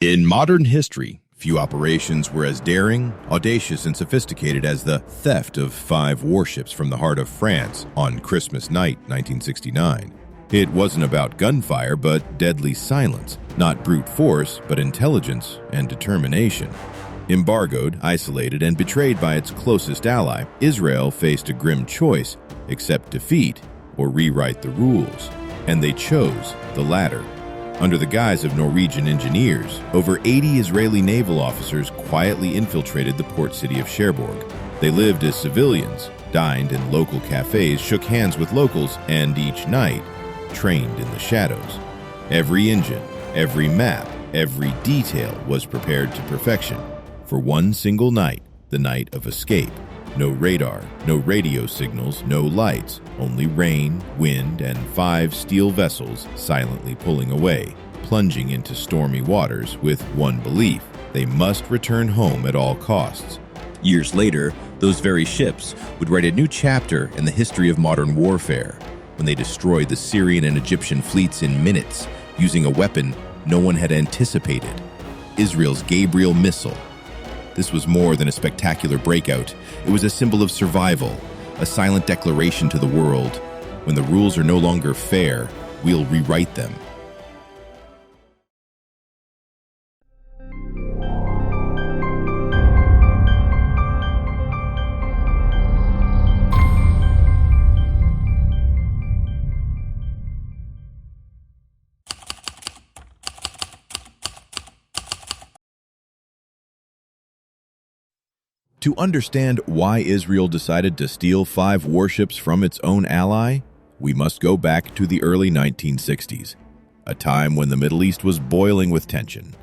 In modern history, few operations were as daring, audacious, and sophisticated as the theft of 5 warships from the heart of France on Christmas night, 1969. It wasn't about gunfire, but deadly silence, not brute force, but intelligence and determination. Embargoed, isolated, and betrayed by its closest ally, Israel faced a grim choice: accept defeat or rewrite the rules. And they chose the latter. Under the guise of Norwegian engineers, over 80 Israeli naval officers quietly infiltrated the port city of Cherbourg. They lived as civilians, dined in local cafes, shook hands with locals, and each night trained in the shadows. Every engine, every map, every detail was prepared to perfection for one single night, the night of escape. No radar, no radio signals, no lights, only rain, wind, and 5 steel vessels silently pulling away, plunging into stormy waters with one belief: they must return home at all costs. Years later, those very ships would write a new chapter in the history of modern warfare, when they destroyed the Syrian and Egyptian fleets in minutes, using a weapon no one had anticipated: Israel's Gabriel missile. This was more than a spectacular breakout. It was a symbol of survival, a silent declaration to the world: when the rules are no longer fair, we'll rewrite them. To understand why Israel decided to steal 5 warships from its own ally, we must go back to the early 1960s, a time when the Middle East was boiling with tension.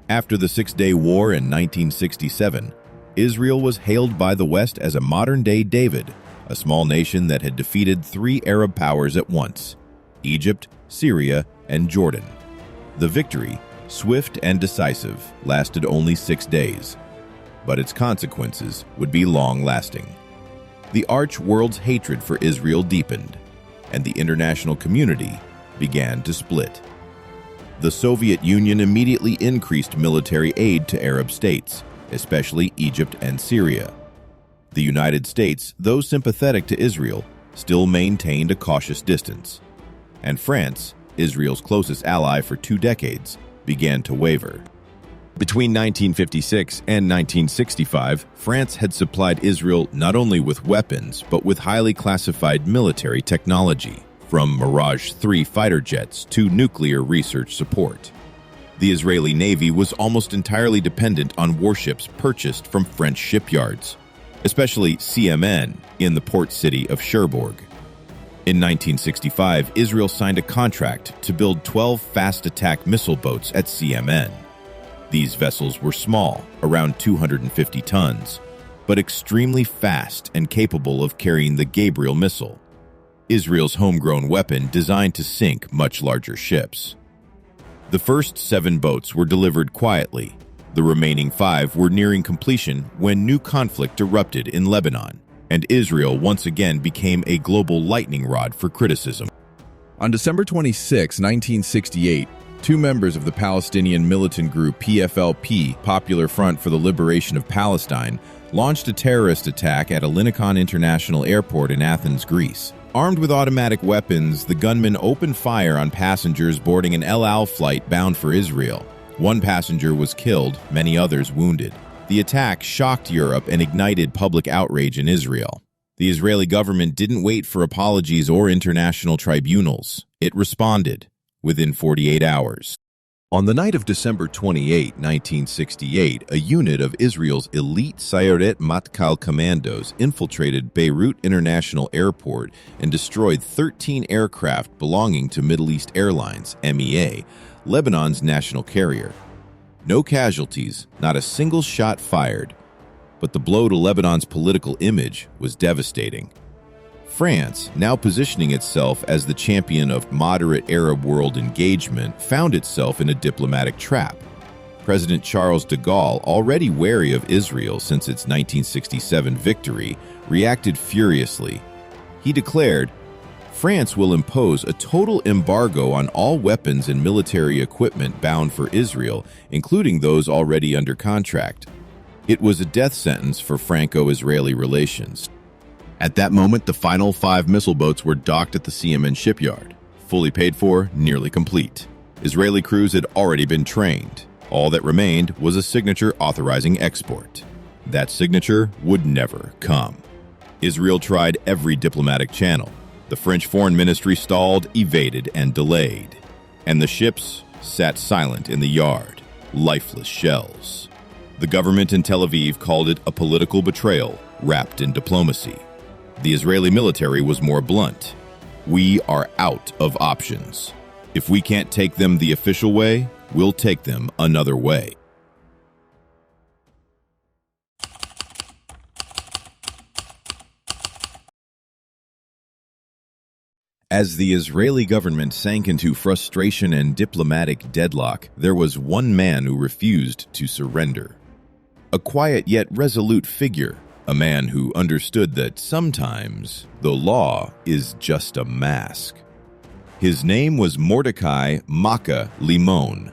After the Six-Day War in 1967, Israel was hailed by the West as a modern-day David, a small nation that had defeated 3 Arab powers at once: Egypt, Syria, and Jordan. The victory, swift and decisive, lasted only 6 days. But its consequences would be long-lasting. The arch-world's hatred for Israel deepened, and the international community began to split. The Soviet Union immediately increased military aid to Arab states, especially Egypt and Syria. The United States, though sympathetic to Israel, still maintained a cautious distance. And France, Israel's closest ally for 2 decades, began to waver. Between 1956 and 1965, France had supplied Israel not only with weapons, but with highly classified military technology, from Mirage 3 fighter jets to nuclear research support. The Israeli Navy was almost entirely dependent on warships purchased from French shipyards, especially CMN in the port city of Cherbourg. In 1965, Israel signed a contract to build 12 fast attack missile boats at CMN. These vessels were small, around 250 tons, but extremely fast and capable of carrying the Gabriel missile, Israel's homegrown weapon designed to sink much larger ships. The first 7 boats were delivered quietly. The remaining 5 were nearing completion when new conflict erupted in Lebanon, and Israel once again became a global lightning rod for criticism. On December 26, 1968, 2 members of the Palestinian militant group PFLP, Popular Front for the Liberation of Palestine, launched a terrorist attack at Elinikon International Airport in Athens, Greece. Armed with automatic weapons, the gunmen opened fire on passengers boarding an El Al flight bound for Israel. 1 passenger was killed, many others wounded. The attack shocked Europe and ignited public outrage in Israel. The Israeli government didn't wait for apologies or international tribunals. It responded within 48 hours. On the night of December 28, 1968, a unit of Israel's elite Sayeret Matkal commandos infiltrated Beirut International Airport and destroyed 13 aircraft belonging to Middle East Airlines, MEA, Lebanon's national carrier. No casualties, not a single shot fired, but the blow to Lebanon's political image was devastating. France, now positioning itself as the champion of moderate Arab world engagement, found itself in a diplomatic trap. President Charles de Gaulle, already wary of Israel since its 1967 victory, reacted furiously. He declared, France will impose a total embargo on all weapons and military equipment bound for Israel, including those already under contract. It was a death sentence for Franco-Israeli relations. At that moment, the final 5 missile boats were docked at the CMN shipyard. Fully paid for, nearly complete. Israeli crews had already been trained. All that remained was a signature authorizing export. That signature would never come. Israel tried every diplomatic channel. The French Foreign Ministry stalled, evaded, and delayed. And the ships sat silent in the yard, lifeless shells. The government in Tel Aviv called it a political betrayal wrapped in diplomacy. The Israeli military was more blunt. We are out of options. If we can't take them the official way, we'll take them another way. As the Israeli government sank into frustration and diplomatic deadlock, there was one man who refused to surrender. A quiet yet resolute figure, a man who understood that sometimes the law is just a mask. His name was Mordecai Makkah Limon.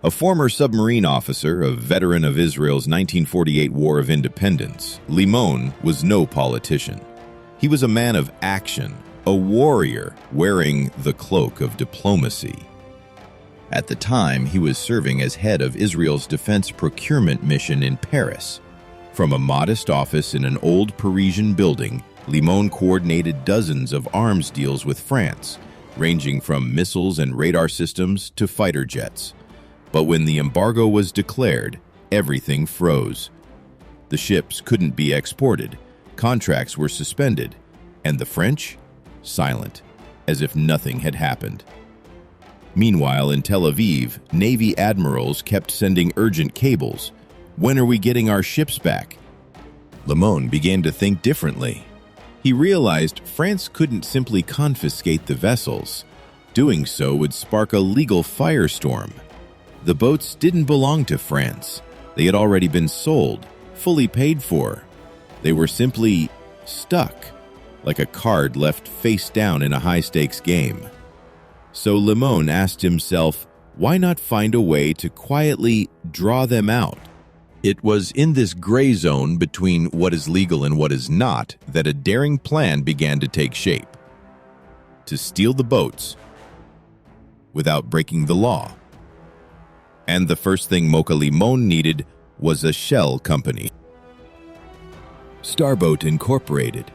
A former submarine officer, a veteran of Israel's 1948 War of Independence, Limon was no politician. He was a man of action, a warrior wearing the cloak of diplomacy. At the time, he was serving as head of Israel's defense procurement mission in Paris. From a modest office in an old Parisian building, Limon coordinated dozens of arms deals with France, ranging from missiles and radar systems to fighter jets. But when the embargo was declared, everything froze. The ships couldn't be exported, contracts were suspended, and the French? Silent, as if nothing had happened. Meanwhile, in Tel Aviv, Navy admirals kept sending urgent cables. When are we getting our ships back? Limon began to think differently. He realized France couldn't simply confiscate the vessels. Doing so would spark a legal firestorm. The boats didn't belong to France. They had already been sold, fully paid for. They were simply stuck, like a card left face down in a high-stakes game. So Limon asked himself, why not find a way to quietly draw them out? It was in this gray zone between what is legal and what is not that a daring plan began to take shape. To steal the boats without breaking the law. And the first thing Makkah Limon needed was a shell company. Starboat Incorporated.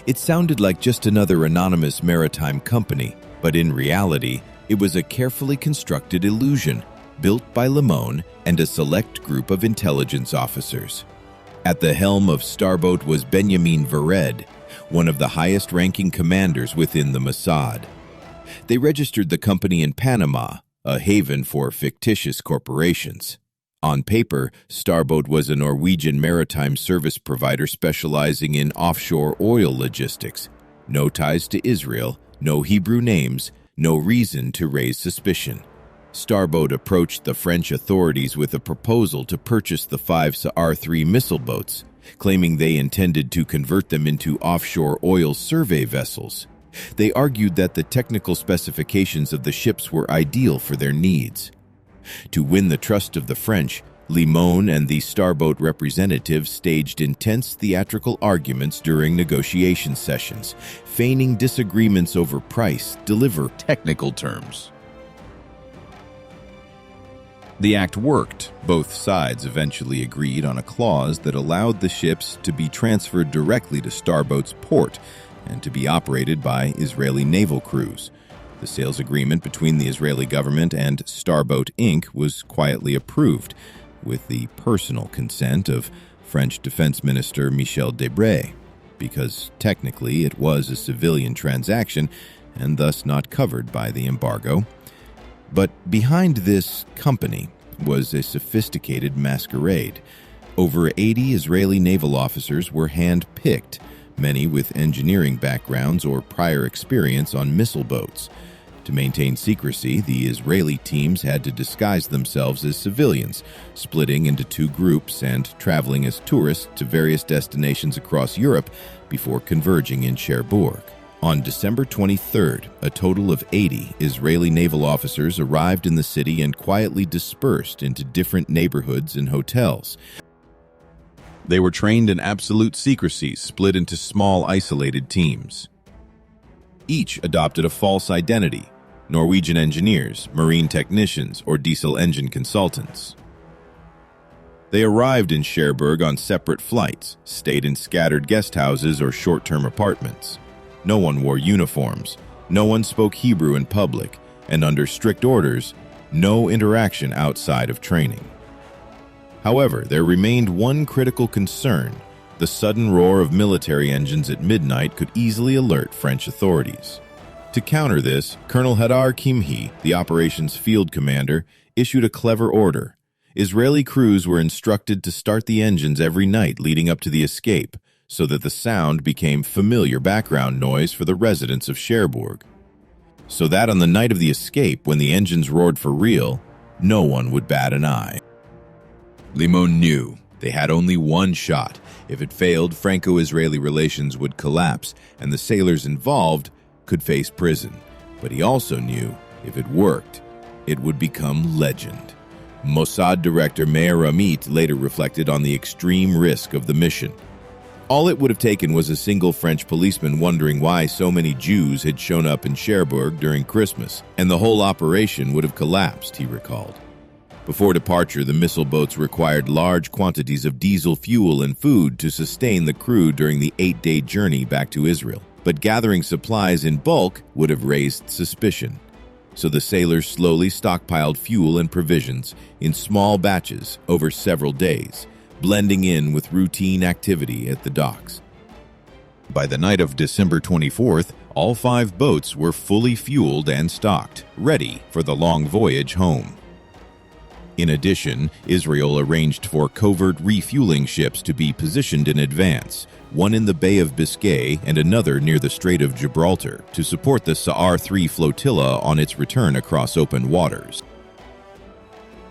It sounded like just another anonymous maritime company, but in reality, it was a carefully constructed illusion built by Limon and a select group of intelligence officers. At the helm of Starboat was Benjamin Vered, one of the highest-ranking commanders within the Mossad. They registered the company in Panama, a haven for fictitious corporations. On paper, Starboat was a Norwegian maritime service provider specializing in offshore oil logistics. No ties to Israel, no Hebrew names, no reason to raise suspicion. Starboat approached the French authorities with a proposal to purchase the 5 Sa'ar-3 missile boats, claiming they intended to convert them into offshore oil survey vessels. They argued that the technical specifications of the ships were ideal for their needs. To win the trust of the French, Limon and the Starboat representatives staged intense theatrical arguments during negotiation sessions, feigning disagreements over price, deliver technical terms. The act worked. Both sides eventually agreed on a clause that allowed the ships to be transferred directly to Starboat's port and to be operated by Israeli naval crews. The sales agreement between the Israeli government and Starboat Inc. was quietly approved, with the personal consent of French Defense Minister Michel Debré, because technically it was a civilian transaction and thus not covered by the embargo. But behind this company was a sophisticated masquerade. Over 80 Israeli naval officers were hand-picked, many with engineering backgrounds or prior experience on missile boats. To maintain secrecy, the Israeli teams had to disguise themselves as civilians, splitting into 2 groups and traveling as tourists to various destinations across Europe before converging in Cherbourg. On December 23rd, a total of 80 Israeli naval officers arrived in the city and quietly dispersed into different neighborhoods and hotels. They were trained in absolute secrecy, split into small, isolated teams. Each adopted a false identity: Norwegian engineers, marine technicians, or diesel engine consultants. They arrived in Cherbourg on separate flights, stayed in scattered guest houses or short-term apartments. No one wore uniforms, no one spoke Hebrew in public, and under strict orders, no interaction outside of training. However, there remained one critical concern. The sudden roar of military engines at midnight could easily alert French authorities. To counter this, Colonel Hadar Kimhi, the operations field commander, issued a clever order. Israeli crews were instructed to start the engines every night leading up to the escape, so that the sound became familiar background noise for the residents of Cherbourg. So that on the night of the escape, when the engines roared for real, no one would bat an eye. Limon knew they had only one shot. If it failed, Franco-Israeli relations would collapse, and the sailors involved could face prison. But he also knew, if it worked, it would become legend. Mossad director Meir Amit later reflected on the extreme risk of the mission. All it would have taken was a single French policeman wondering why so many Jews had shown up in Cherbourg during Christmas, and the whole operation would have collapsed, he recalled. Before departure, the missile boats required large quantities of diesel fuel and food to sustain the crew during the 8-day journey back to Israel. But gathering supplies in bulk would have raised suspicion. So the sailors slowly stockpiled fuel and provisions in small batches over several days, blending in with routine activity at the docks. By the night of December 24th, all 5 boats were fully fueled and stocked, ready for the long voyage home. In addition, Israel arranged for covert refueling ships to be positioned in advance, one in the Bay of Biscay and another near the Strait of Gibraltar, to support the Sa'ar 3 flotilla on its return across open waters.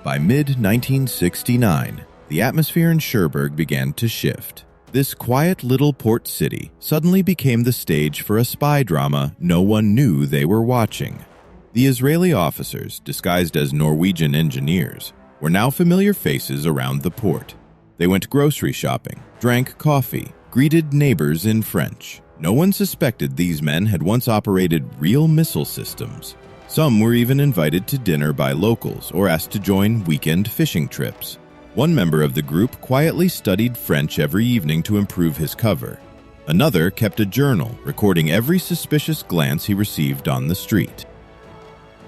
By mid-1969, the atmosphere in Cherbourg began to shift. This quiet little port city suddenly became the stage for a spy drama no one knew they were watching. The Israeli officers, disguised as Norwegian engineers, were now familiar faces around the port. They went grocery shopping, drank coffee, greeted neighbors in French. No one suspected these men had once operated real missile systems. Some were even invited to dinner by locals or asked to join weekend fishing trips. One member of the group quietly studied French every evening to improve his cover. Another kept a journal, recording every suspicious glance he received on the street.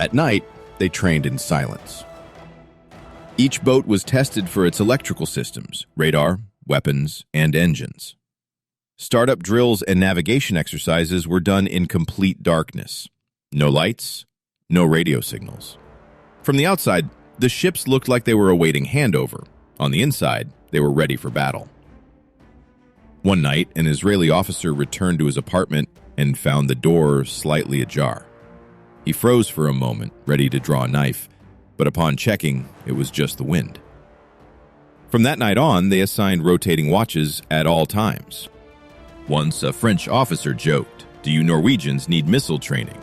At night, they trained in silence. Each boat was tested for its electrical systems, radar, weapons, and engines. Startup drills and navigation exercises were done in complete darkness. No lights, no radio signals. From the outside, the ships looked like they were awaiting handover. On the inside, they were ready for battle. One night, an Israeli officer returned to his apartment and found the door slightly ajar. He froze for a moment, ready to draw a knife, but upon checking, it was just the wind. From that night on, they assigned rotating watches at all times. Once a French officer joked, "Do you Norwegians need missile training?"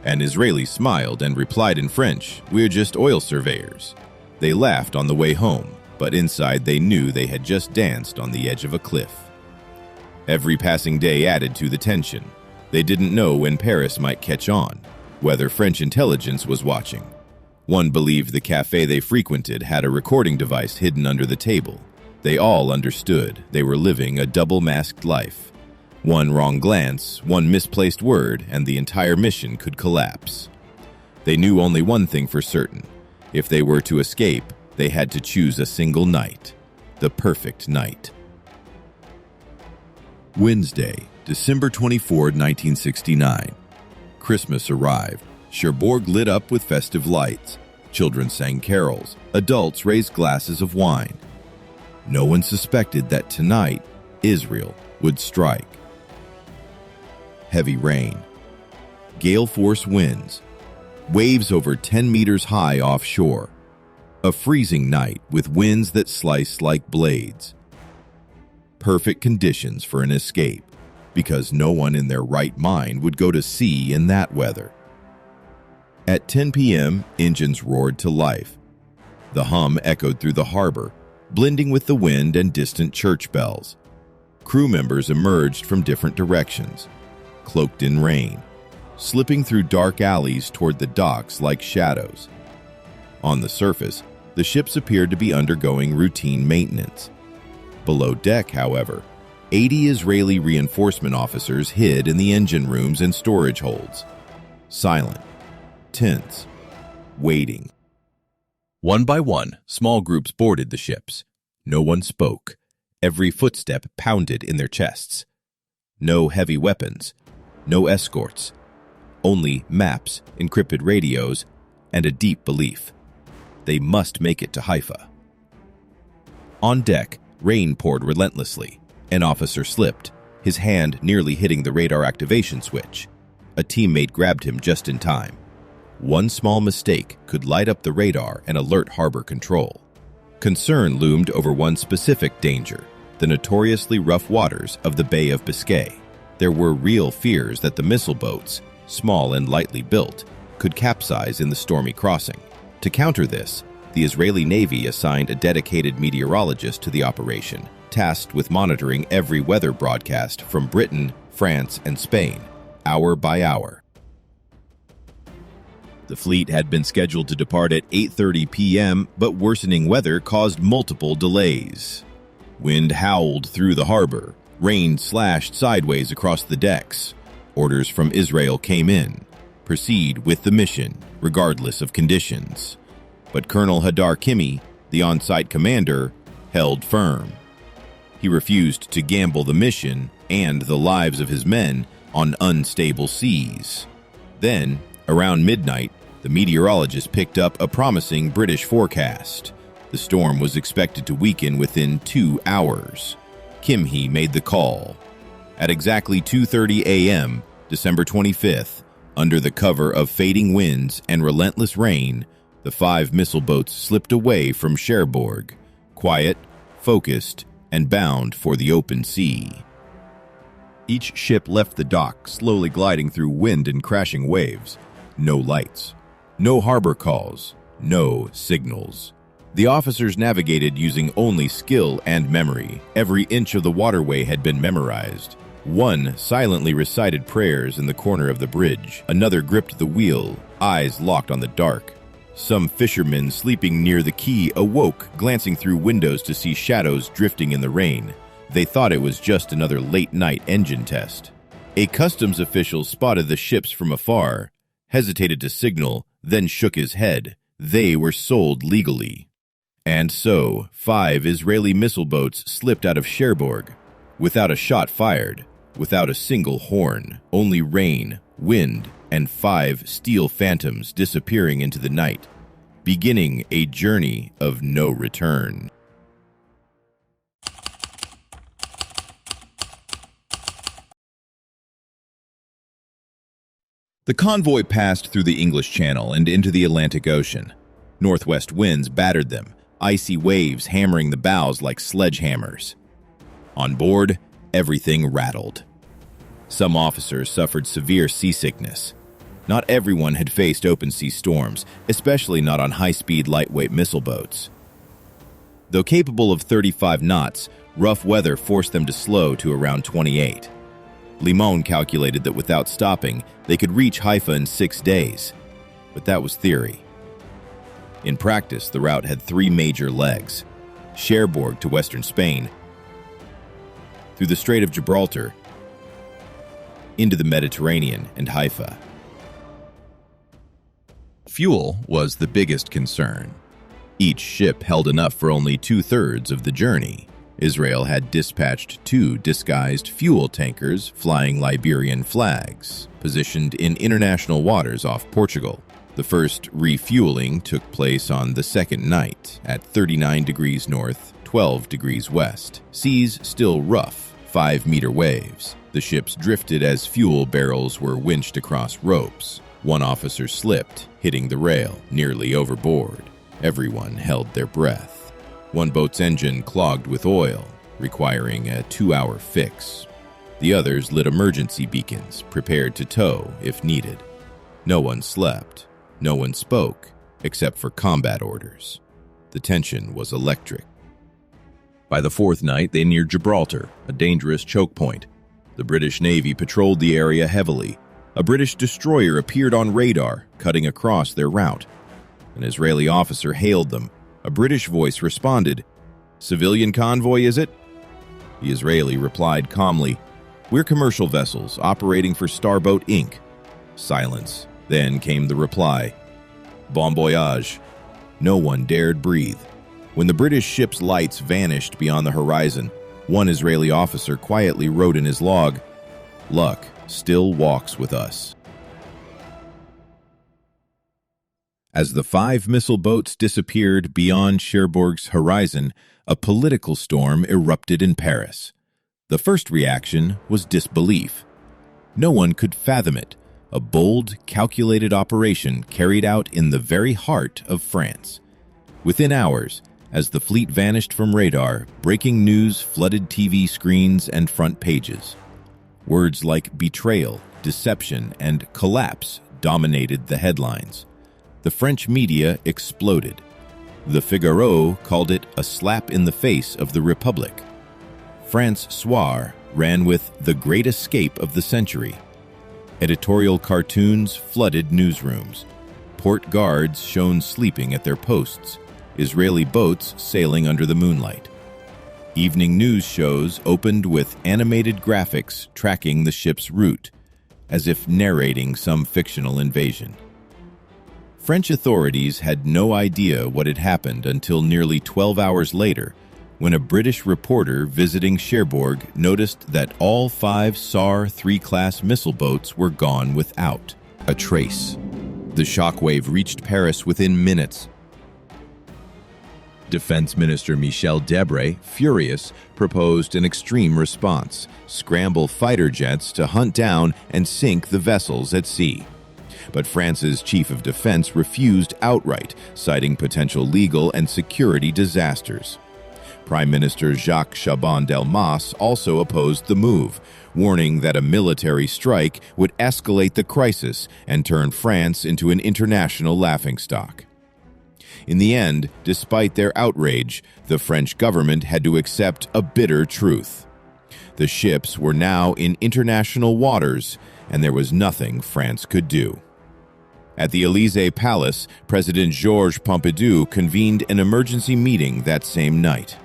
An Israeli smiled and replied in French, "We're just oil surveyors." They laughed on the way home, but inside they knew they had just danced on the edge of a cliff. Every passing day added to the tension. They didn't know when Paris might catch on, whether French intelligence was watching. One believed the cafe they frequented had a recording device hidden under the table. They all understood they were living a double-masked life. One wrong glance, one misplaced word, and the entire mission could collapse. They knew only one thing for certain. If they were to escape, they had to choose a single night. The perfect night. Wednesday, December 24, 1969. Christmas arrived. Cherbourg lit up with festive lights. Children sang carols. Adults raised glasses of wine. No one suspected that tonight, Israel would strike. Heavy rain. Gale force winds. Waves over 10 meters high offshore. A freezing night with winds that slice like blades. Perfect conditions for an escape, because no one in their right mind would go to sea in that weather. At 10 p.m., engines roared to life. The hum echoed through the harbor, blending with the wind and distant church bells. Crew members emerged from different directions, cloaked in rain, slipping through dark alleys toward the docks like shadows. On the surface, the ships appeared to be undergoing routine maintenance. Below deck, however, 80 Israeli reinforcement officers hid in the engine rooms and storage holds, silent, tense, waiting. One by one, small groups boarded the ships. No one spoke. Every footstep pounded in their chests. No heavy weapons, no escorts, only maps, encrypted radios, and a deep belief. They must make it to Haifa. On deck, rain poured relentlessly. An officer slipped, his hand nearly hitting the radar activation switch. A teammate grabbed him just in time. One small mistake could light up the radar and alert harbor control. Concern loomed over one specific danger, the notoriously rough waters of the Bay of Biscay. There were real fears that the missile boats, small and lightly built, could capsize in the stormy crossing. To counter this, the Israeli Navy assigned a dedicated meteorologist to the operation, tasked with monitoring every weather broadcast from Britain, France, and Spain, hour by hour. The fleet had been scheduled to depart at 8:30 p.m., but worsening weather caused multiple delays. Wind howled through the harbor, rain slashed sideways across the decks. Orders from Israel came in. Proceed with the mission, regardless of conditions. But Colonel Hadar Kimi, the on-site commander, held firm. He refused to gamble the mission and the lives of his men on unstable seas. Then, around midnight, the meteorologist picked up a promising British forecast. The storm was expected to weaken within 2 hours. Kimhi made the call. At exactly 2:30 a.m., December 25th, under the cover of fading winds and relentless rain, the 5 missile boats slipped away from Cherbourg, quiet, focused, and bound for the open sea. Each ship left the dock, slowly gliding through wind and crashing waves. No lights, no harbor calls, no signals. The officers navigated using only skill and memory. Every inch of the waterway had been memorized. One silently recited prayers in the corner of the bridge. Another gripped the wheel, eyes locked on the dark. Some fishermen sleeping near the quay awoke, glancing through windows to see shadows drifting in the rain. They thought it was just another late-night engine test. A customs official spotted the ships from afar, hesitated to signal, then shook his head. They were sold legally. And so, 5 Israeli missile boats slipped out of Cherbourg, without a shot fired, without a single horn, only rain, wind, and 5 steel phantoms disappearing into the night, beginning a journey of no return. The convoy passed through the English Channel and into the Atlantic Ocean. Northwest winds battered them, icy waves hammering the bows like sledgehammers. On board, everything rattled. Some officers suffered severe seasickness. Not everyone had faced open-sea storms, especially not on high-speed, lightweight missile boats. Though capable of 35 knots, rough weather forced them to slow to around 28. Limon calculated that without stopping, they could reach Haifa in 6 days. But that was theory. In practice, the route had 3 major legs: Cherbourg to western Spain, through the Strait of Gibraltar, into the Mediterranean and Haifa. Fuel was the biggest concern. Each ship held enough for only 2/3 of the journey. Israel had dispatched 2 disguised fuel tankers flying Liberian flags, positioned in international waters off Portugal. The first refueling took place on the second night at 39 degrees north, 12 degrees west. Seas still rough, 5-meter waves. The ships drifted as fuel barrels were winched across ropes. One officer slipped, hitting the rail, nearly overboard. Everyone held their breath. One boat's engine clogged with oil, requiring a 2-hour fix. The others lit emergency beacons, prepared to tow if needed. No one slept. No one spoke, except for combat orders. The tension was electric. By the fourth night, they neared Gibraltar, a dangerous choke point. The British Navy patrolled the area heavily. A British destroyer appeared on radar, cutting across their route. An Israeli officer hailed them. A British voice responded, "Civilian convoy, is it?" The Israeli replied calmly, "We're commercial vessels operating for Starboat Inc." Silence. Then came the reply, "Bon voyage." No one dared breathe. When the British ship's lights vanished beyond the horizon, one Israeli officer quietly wrote in his log, "Luck still walks with us." As the 5 missile boats disappeared beyond Cherbourg's horizon, a political storm erupted in Paris. The first reaction was disbelief. No one could fathom it. A bold, calculated operation carried out in the very heart of France. Within hours, as the fleet vanished from radar, breaking news flooded TV screens and front pages. Words like betrayal, deception, and collapse dominated the headlines. The French media exploded. The Figaro called it a slap in the face of the Republic. France Soir ran with the great escape of the century. Editorial cartoons flooded newsrooms. Port guards shone sleeping at their posts. Israeli boats sailing under the moonlight. Evening news shows opened with animated graphics tracking the ship's route, as if narrating some fictional invasion. French authorities had no idea what had happened until nearly 12 hours later, when a British reporter visiting Cherbourg noticed that all 5 SAR 3-class missile boats were gone without a trace. The shockwave reached Paris within minutes. Defense Minister Michel Debré, furious, proposed an extreme response: scramble fighter jets to hunt down and sink the vessels at sea. But France's chief of defense refused outright, citing potential legal and security disasters. Prime Minister Jacques Chaban-Delmas also opposed the move, warning that a military strike would escalate the crisis and turn France into an international laughingstock. In the end, despite their outrage, the French government had to accept a bitter truth. The ships were now in international waters, and there was nothing France could do. At the Élysée Palace, President Georges Pompidou convened an emergency meeting that same night.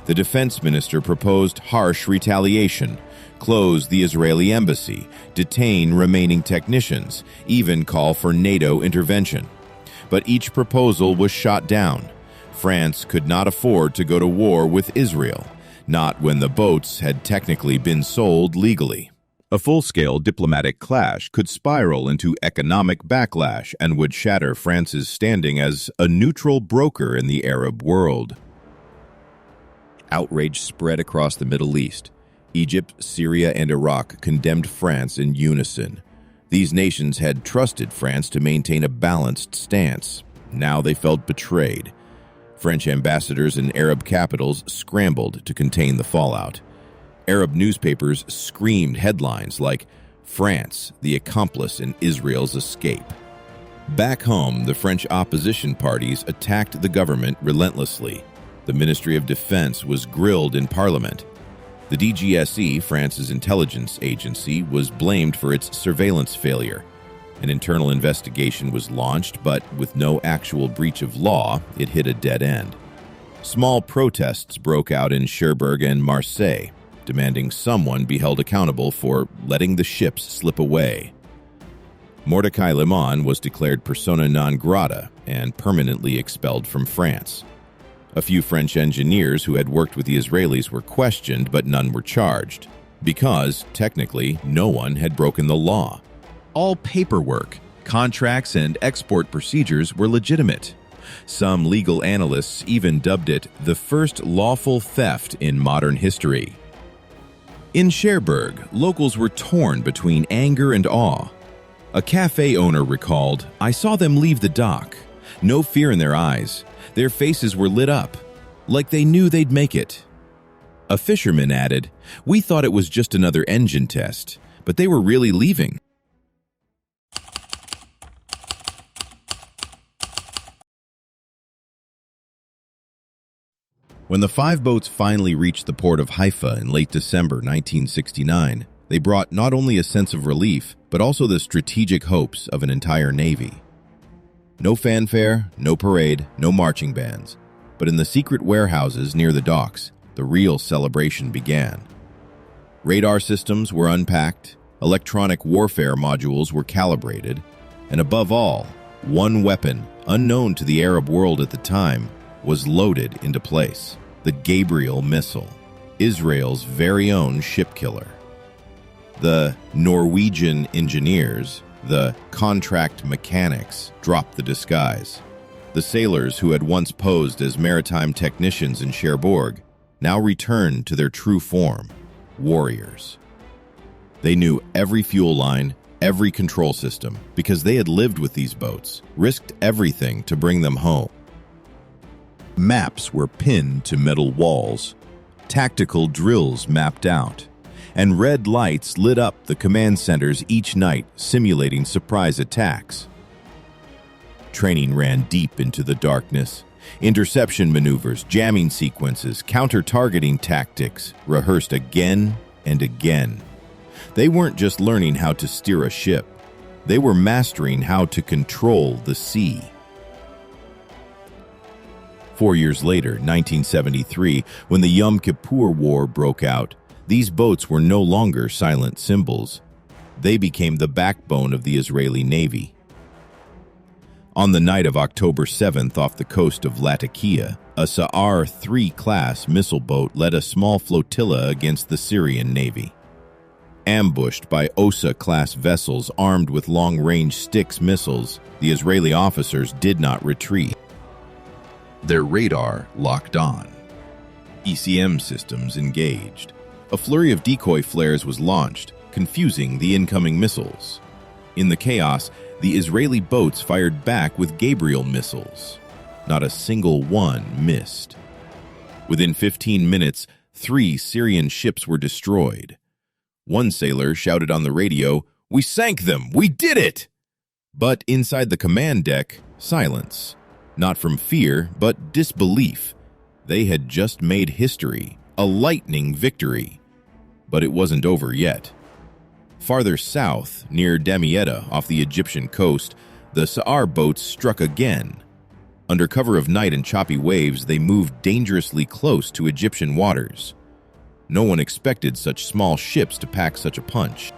The defense minister proposed harsh retaliation, close the Israeli embassy, detain remaining technicians, even call for NATO intervention. But each proposal was shot down. France could not afford to go to war with Israel, not when the boats had technically been sold legally. A full-scale diplomatic clash could spiral into economic backlash and would shatter France's standing as a neutral broker in the Arab world. Outrage spread across the Middle East. Egypt, Syria, and Iraq condemned France in unison. These nations had trusted France to maintain a balanced stance. Now they felt betrayed. French ambassadors in Arab capitals scrambled to contain the fallout. Arab newspapers screamed headlines like, "France, the accomplice in Israel's escape." Back home, the French opposition parties attacked the government relentlessly. The Ministry of Defense was grilled in Parliament. The DGSE, France's intelligence agency, was blamed for its surveillance failure. An internal investigation was launched, but with no actual breach of law, it hit a dead end. Small protests broke out in Cherbourg and Marseille, demanding someone be held accountable for letting the ships slip away. Mordecai Limon was declared persona non grata and permanently expelled from France. A few French engineers who had worked with the Israelis were questioned, but none were charged, because, technically, no one had broken the law. All paperwork, contracts, and export procedures were legitimate. Some legal analysts even dubbed it the first lawful theft in modern history. In Cherbourg, locals were torn between anger and awe. A cafe owner recalled, "I saw them leave the dock. No fear in their eyes. Their faces were lit up, like they knew they'd make it." A fisherman added, "We thought it was just another engine test, but they were really leaving." When the 5 boats finally reached the port of Haifa in late December 1969, they brought not only a sense of relief, but also the strategic hopes of an entire navy. No fanfare, no parade, no marching bands, but in the secret warehouses near the docks, the real celebration began. Radar systems were unpacked, electronic warfare modules were calibrated, and above all, one weapon, unknown to the Arab world at the time, was loaded into place: the Gabriel missile, Israel's very own ship killer. The Norwegian engineers, the contract mechanics, dropped the disguise. The sailors who had once posed as maritime technicians in Cherbourg now returned to their true form: warriors. They knew every fuel line, every control system, because they had lived with these boats, risked everything to bring them home. Maps were pinned to metal walls, tactical drills mapped out, and red lights lit up the command centers each night, simulating surprise attacks. Training ran deep into the darkness. Interception maneuvers, jamming sequences, counter-targeting tactics rehearsed again and again. They weren't just learning how to steer a ship. They were mastering how to control the sea. 4 years later, 1973, when the Yom Kippur War broke out, these boats were no longer silent symbols. They became the backbone of the Israeli Navy. On the night of October 7th off the coast of Latakia, a Sa'ar 3 class missile boat led a small flotilla against the Syrian Navy. Ambushed by Osa-class vessels armed with long-range Styx missiles, the Israeli officers did not retreat. Their radar locked on. ECM systems engaged. A flurry of decoy flares was launched, confusing the incoming missiles. In the chaos, the Israeli boats fired back with Gabriel missiles. Not a single one missed. Within 15 minutes, 3 Syrian ships were destroyed. One sailor shouted on the radio, "We sank them! We did it!" But inside the command deck, silence. Not from fear, but disbelief. They had just made history, a lightning victory. But it wasn't over yet. Farther south, near Damietta off the Egyptian coast, the Sa'ar boats struck again. Under cover of night and choppy waves, they moved dangerously close to Egyptian waters. No one expected such small ships to pack such a punch.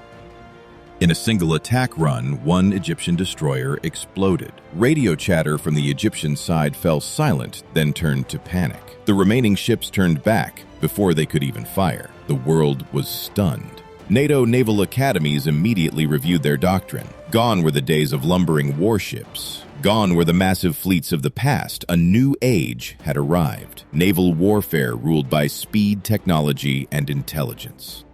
In a single attack run, one Egyptian destroyer exploded. Radio chatter from the Egyptian side fell silent, then turned to panic. The remaining ships turned back before they could even fire. The world was stunned. NATO naval academies immediately reviewed their doctrine. Gone were the days of lumbering warships. Gone were the massive fleets of the past. A new age had arrived. Naval warfare ruled by speed, technology, and intelligence.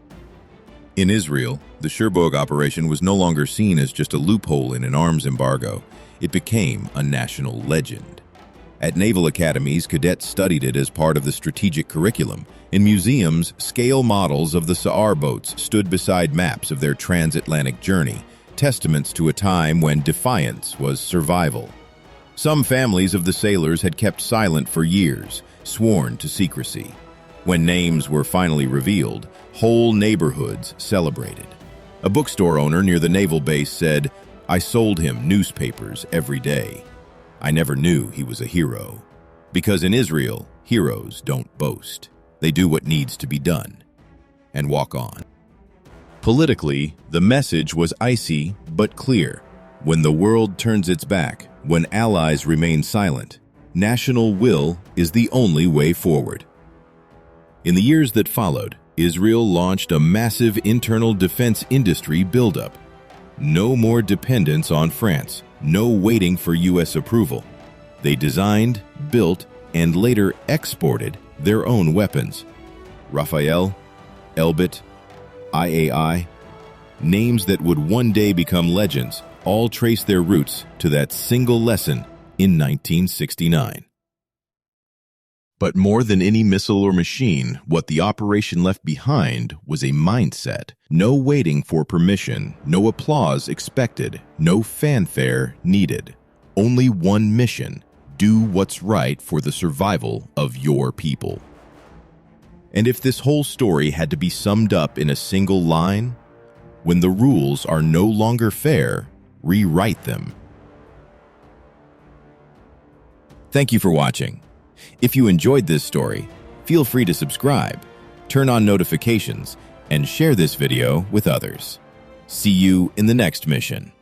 In Israel, the Cherbourg Operation was no longer seen as just a loophole in an arms embargo. It became a national legend. At naval academies, cadets studied it as part of the strategic curriculum. In museums, scale models of the Sa'ar boats stood beside maps of their transatlantic journey, testaments to a time when defiance was survival. Some families of the sailors had kept silent for years, sworn to secrecy. When names were finally revealed, whole neighborhoods celebrated. A bookstore owner near the naval base said, "I sold him newspapers every day. I never knew he was a hero." Because in Israel, heroes don't boast. They do what needs to be done and walk on. Politically, the message was icy but clear. When the world turns its back, when allies remain silent, national will is the only way forward. In the years that followed, Israel launched a massive internal defense industry buildup. No more dependence on France, no waiting for U.S. approval. They designed, built, and later exported their own weapons. Rafale, Elbit, IAI, names that would one day become legends, all trace their roots to that single lesson in 1969. But more than any missile or machine, what the operation left behind was a mindset. No waiting for permission, no applause expected, no fanfare needed. Only one mission: do what's right for the survival of your people. And if this whole story had to be summed up in a single line, when the rules are no longer fair, rewrite them. Thank you for watching. If you enjoyed this story, feel free to subscribe, turn on notifications, and share this video with others. See you in the next mission.